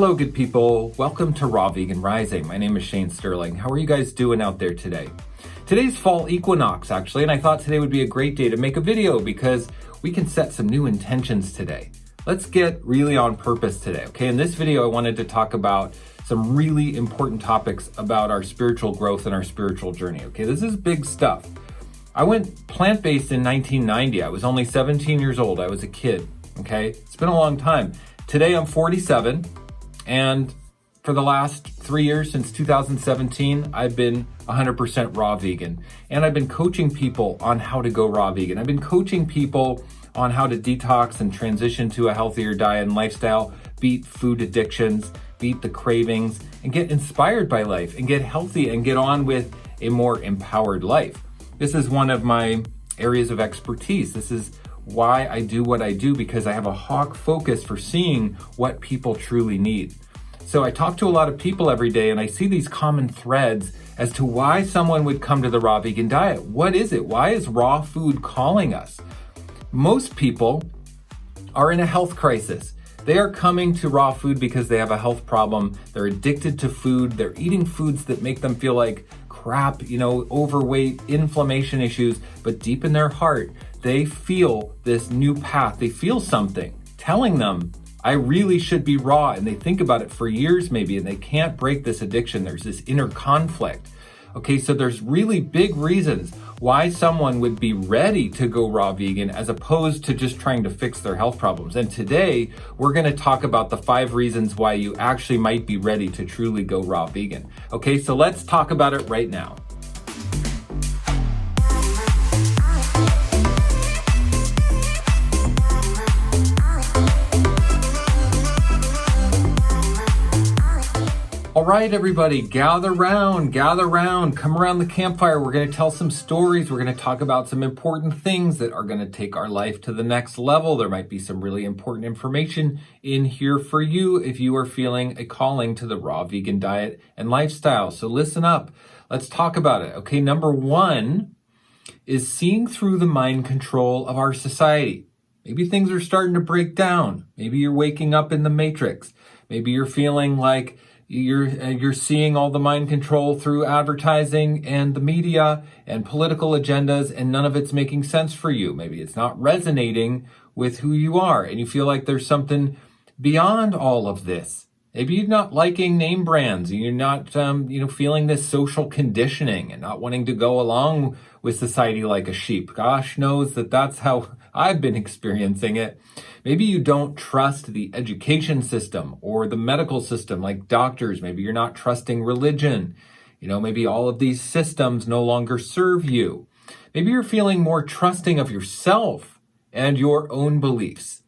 Hello, good people. Welcome to Raw Vegan Rising. My name is Shane Sterling. How are you guys doing out there today? Today's fall equinox, actually, and I thought today would be a great day to make a video because we can set some new intentions today. Let's get really on purpose today, okay? In this video, I wanted to talk about some really important topics about our spiritual growth and our spiritual journey, okay? This is big stuff. I went plant-based in 1990. I was only 17 years old. I was a kid, okay? It's been a long time. Today, I'm 47. And for the last 3 years, since 2017, I've been 100% raw vegan. And I've been coaching people on how to go raw vegan. I've been coaching people on how to detox and transition to a healthier diet and lifestyle, beat food addictions, beat the cravings, and get inspired by life and get healthy and get on with a more empowered life. This is one of my areas of expertise. This is why I do what I do, because I have a hawk focus for seeing what people truly need. So I talk to a lot of people every day and I see these common threads as to why someone would come to the raw vegan diet. What is it? Why is raw food calling us? Most people are in a health crisis. They are coming to raw food because they have a health problem. They're addicted to food. They're eating foods that make them feel like crap, overweight, inflammation issues, but deep in their heart, they feel this new path. They feel something telling them, I really should be raw. And they think about it for years maybe, and they can't break this addiction. There's this inner conflict. Okay, so there's really big reasons why someone would be ready to go raw vegan as opposed to just trying to fix their health problems. And today, we're gonna talk about the 5 reasons why you actually might be ready to truly go raw vegan. Okay, so let's talk about it right now. All right, everybody, gather round, come around the campfire. We're going to tell some stories. We're going to talk about some important things that are going to take our life to the next level. There might be some really important information in here for you if you are feeling a calling to the raw vegan diet and lifestyle. So listen up. Let's talk about it. Okay, number 1 is seeing through the mind control of our society. Maybe things are starting to break down. Maybe you're waking up in the matrix. Maybe you're feeling like you're seeing all the mind control through advertising and the media and political agendas, and none of it's making sense for you. Maybe it's not resonating with who you are, and you feel like there's something beyond all of this. Maybe you're not liking name brands, and you're not, feeling this social conditioning and not wanting to go along with society like a sheep. Gosh knows that that's how I've been experiencing it. Maybe you don't trust the education system or the medical system, like doctors. Maybe you're not trusting religion. Maybe all of these systems no longer serve you. Maybe you're feeling more trusting of yourself and your own beliefs.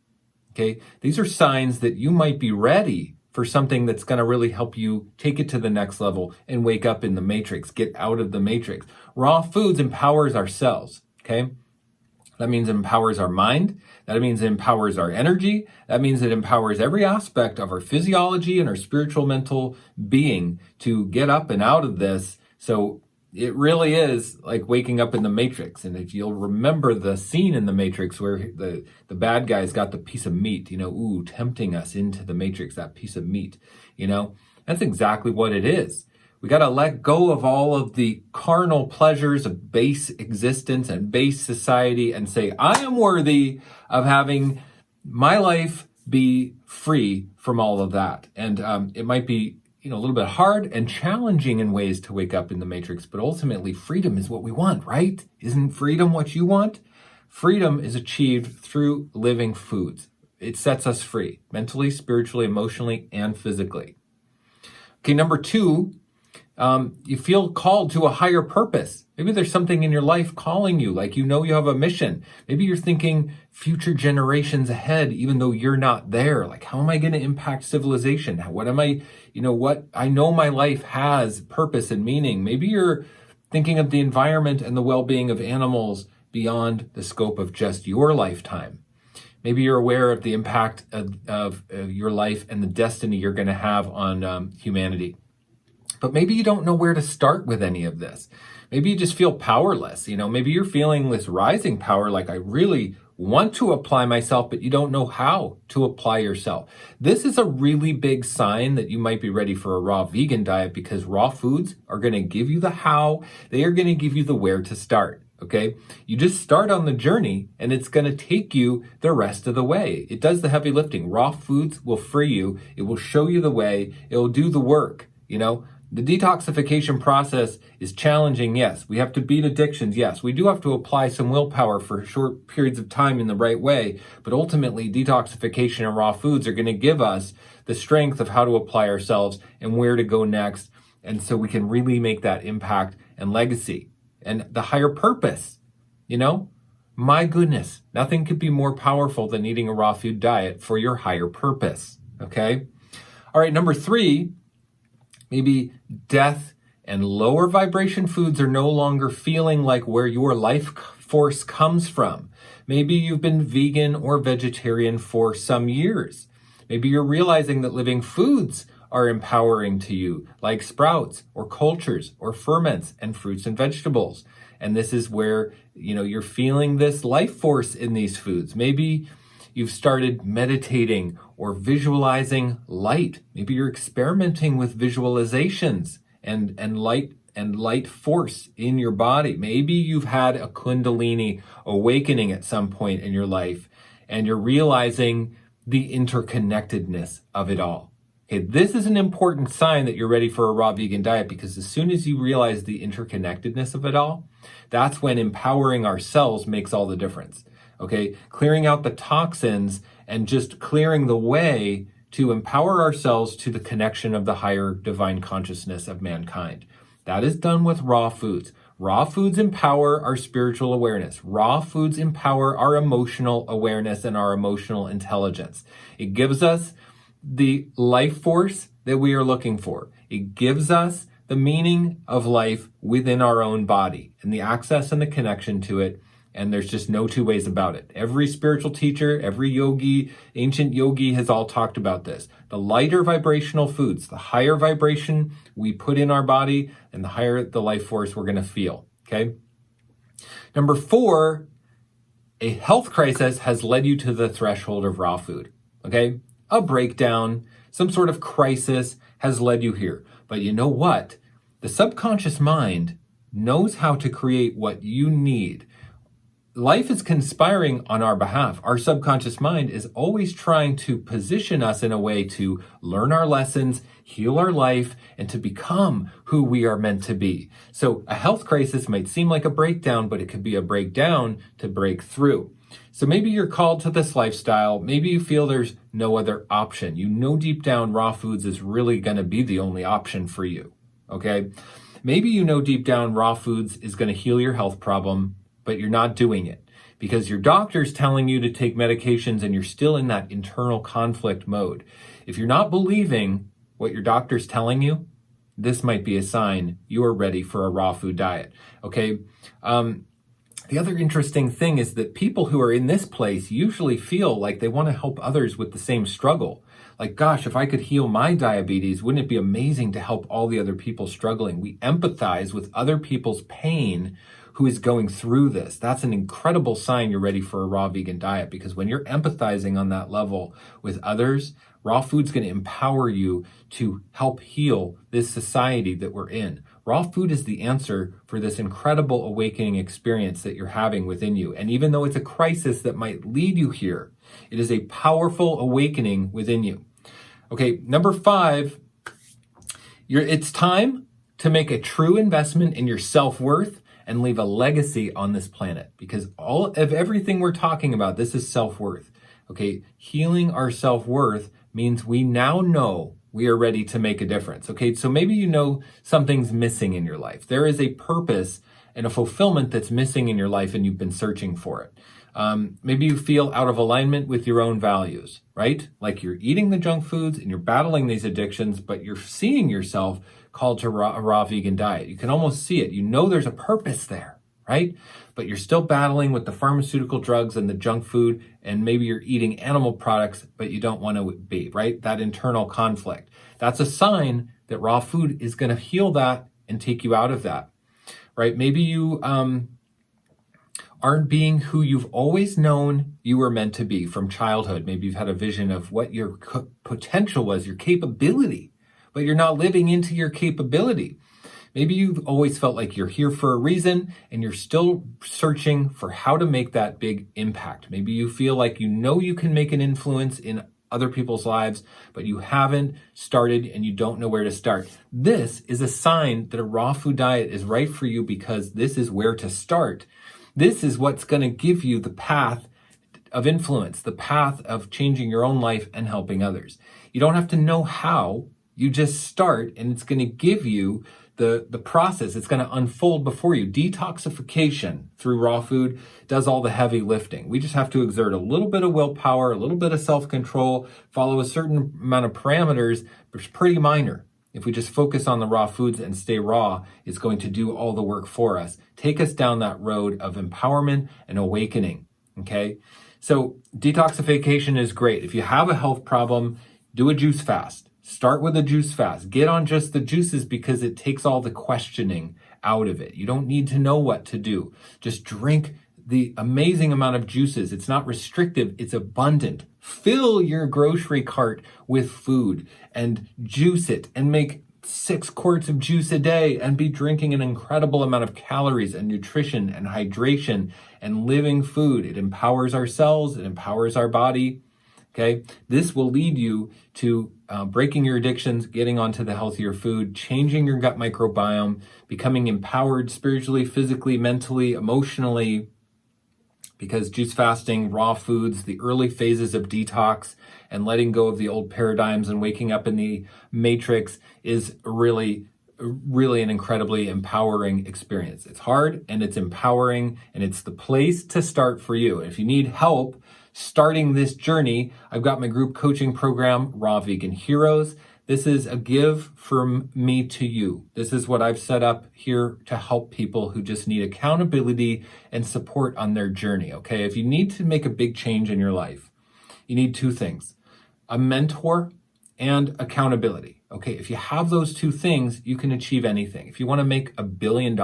Okay, these are signs that you might be ready for something that's going to really help you take it to the next level and wake up in the matrix, get out of the matrix. Raw foods empowers our cells, okay? That means it empowers our mind. That means it empowers our energy. That means it empowers every aspect of our physiology and our spiritual mental being to get up and out of this. So it really is like waking up in the Matrix. And if you'll remember the scene in the Matrix where the bad guy's got the piece of meat, tempting us into the Matrix, that piece of meat, that's exactly what it is. We got to let go of all of the carnal pleasures of base existence and base society and say, I am worthy of having my life be free from all of that. And it might be, a little bit hard and challenging in ways to wake up in the matrix, but ultimately freedom is what we want, right? Isn't freedom what you want? Freedom is achieved through living foods. It sets us free, mentally, spiritually, emotionally, and physically. Okay, number 2, you feel called to a higher purpose. Maybe there's something in your life calling you, like you have a mission. Maybe you're thinking future generations ahead, even though you're not there. Like, how am I going to impact civilization? What am I, I know my life has purpose and meaning. Maybe you're thinking of the environment and the well-being of animals beyond the scope of just your lifetime. Maybe you're aware of the impact of your life and the destiny you're going to have on humanity. But maybe you don't know where to start with any of this. Maybe you just feel powerless. Maybe you're feeling this rising power, like I really want to apply myself, but you don't know how to apply yourself. This is a really big sign that you might be ready for a raw vegan diet, because raw foods are going to give you the how, they are going to give you the where to start. Okay, you just start on the journey and it's going to take you the rest of the way. It does the heavy lifting. Raw foods will free you. It will show you the way. It will do the work. The detoxification process is challenging. Yes. We have to beat addictions. Yes. We do have to apply some willpower for short periods of time in the right way. But ultimately, detoxification and raw foods are going to give us the strength of how to apply ourselves and where to go next. And so we can really make that impact and legacy. And the higher purpose, my goodness, nothing could be more powerful than eating a raw food diet for your higher purpose. Okay. All right. Number 3, maybe death and lower vibration foods are no longer feeling like where your life force comes from. Maybe you've been vegan or vegetarian for some years. Maybe you're realizing that living foods are empowering to you, like sprouts or cultures or ferments and fruits and vegetables. And this is where, you're feeling this life force in these foods. Maybe you've started meditating or visualizing light. Maybe you're experimenting with visualizations and light force in your body. Maybe you've had a Kundalini awakening at some point in your life and you're realizing the interconnectedness of it all. Okay, this is an important sign that you're ready for a raw vegan diet, because as soon as you realize the interconnectedness of it all, that's when empowering ourselves makes all the difference. Okay, clearing out the toxins and just clearing the way to empower ourselves to the connection of the higher divine consciousness of mankind. That is done with raw foods. Raw foods empower our spiritual awareness. Raw foods empower our emotional awareness and our emotional intelligence. It gives us the life force that we are looking for. It gives us the meaning of life within our own body and the access and the connection to it. And there's just no two ways about it. Every spiritual teacher, every yogi, ancient yogi has all talked about this. The lighter vibrational foods, the higher vibration we put in our body and the higher the life force we're going to feel. Okay. Number 4, a health crisis has led you to the threshold of raw food. Okay. A breakdown, some sort of crisis has led you here. But you know what? The subconscious mind knows how to create what you need. Life is conspiring on our behalf. Our subconscious mind is always trying to position us in a way to learn our lessons, heal our life, and to become who we are meant to be. So a health crisis might seem like a breakdown, but it could be a breakdown to break through. So maybe you're called to this lifestyle. Maybe you feel there's no other option. Deep down raw foods is really going to be the only option for you. Okay. Maybe deep down raw foods is going to heal your health problem, but you're not doing it because your doctor's telling you to take medications and you're still in that internal conflict mode. If you're not believing what your doctor's telling you, this might be a sign you are ready for a raw food diet. Okay. The other interesting thing is that people who are in this place usually feel like they want to help others with the same struggle. Like, gosh, if I could heal my diabetes, wouldn't it be amazing to help all the other people struggling? We empathize with other people's pain who is going through this. That's an incredible sign you're ready for a raw vegan diet, because when you're empathizing on that level with others, raw food's going to empower you to help heal this society that we're in. Raw food is the answer for this incredible awakening experience that you're having within you. And even though it's a crisis that might lead you here, it is a powerful awakening within you. Okay, number 5, it's time to make a true investment in your self-worth and leave a legacy on this planet, because all of everything we're talking about, this is self-worth. Okay, healing our self-worth means we now know we are ready to make a difference. Okay, so maybe something's missing in your life. There is a purpose and a fulfillment that's missing in your life and you've been searching for it. Maybe you feel out of alignment with your own values, right? Like you're eating the junk foods and you're battling these addictions, but you're seeing yourself called to a raw vegan diet. You can almost see it. There's a purpose there, right? But you're still battling with the pharmaceutical drugs and the junk food, and maybe you're eating animal products, but you don't want to be, right? That internal conflict. That's a sign that raw food is going to heal that and take you out of that, right? Maybe you aren't being who you've always known you were meant to be from childhood. Maybe you've had a vision of what your potential was, your capability, but you're not living into your capability. Maybe you've always felt like you're here for a reason and you're still searching for how to make that big impact. Maybe you feel like you know you can make an influence in other people's lives, but you haven't started and you don't know where to start. This is a sign that a raw food diet is right for you, because this is where to start. This is what's going to give you the path of influence, the path of changing your own life and helping others. You don't have to know how, you just start, and it's going to give you the process. It's going to unfold before you. Detoxification through raw food does all the heavy lifting. We just have to exert a little bit of willpower, a little bit of self-control, follow a certain amount of parameters, but it's pretty minor. If we just focus on the raw foods and stay raw, it's going to do all the work for us. Take us down that road of empowerment and awakening, okay? So detoxification is great. If you have a health problem, do a juice fast. Start with a juice fast. Get on just the juices, because it takes all the questioning out of it. You don't need to know what to do. Just drink the amazing amount of juices. It's not restrictive, it's abundant. Fill your grocery cart with food and juice it, and make 6 quarts of juice a day and be drinking an incredible amount of calories and nutrition and hydration and living food. It empowers our cells, it empowers our body. Okay, this will lead you to breaking your addictions, getting onto the healthier food, changing your gut microbiome, becoming empowered spiritually, physically, mentally, emotionally, because juice fasting, raw foods, the early phases of detox and letting go of the old paradigms and waking up in the matrix is really an incredibly empowering experience. It's hard and it's empowering, and it's the place to start for you. If you need help starting this journey, I've got my group coaching program, Raw Vegan Heroes. This is a give from me to you. This is what I've set up here to help people who just need accountability and support on their journey, okay? If you need to make a big change in your life, you need 2 things: a mentor and accountability. Okay, if you have those 2 things, you can achieve anything. If you want to make $1 billion,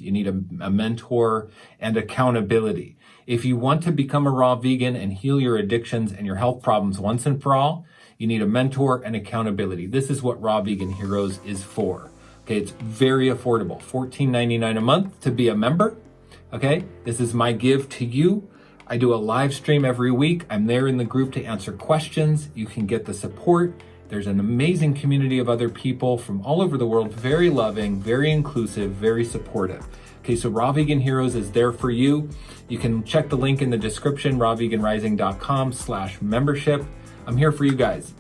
you need a mentor and accountability. If you want to become a raw vegan and heal your addictions and your health problems once and for all, you need a mentor and accountability. This is what Raw Vegan Heroes is for. Okay, it's very affordable, $14.99 a month to be a member. Okay, this is my give to you. I do a live stream every week. I'm there in the group to answer questions. You can get the support. There's an amazing community of other people from all over the world, very loving, very inclusive, very supportive. Okay, so Raw Vegan Heroes is there for you. You can check the link in the description, rawveganrising.com/membership. I'm here for you guys.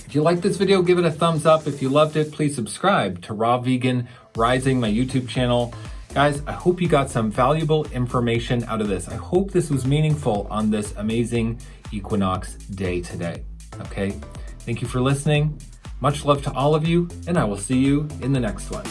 If you like this video, give it a thumbs up. If you loved it, please subscribe to Raw Vegan Rising, my YouTube channel. Guys, I hope you got some valuable information out of this. I hope this was meaningful on this amazing equinox day today. Okay, thank you for listening. Much love to all of you, and I will see you in the next one.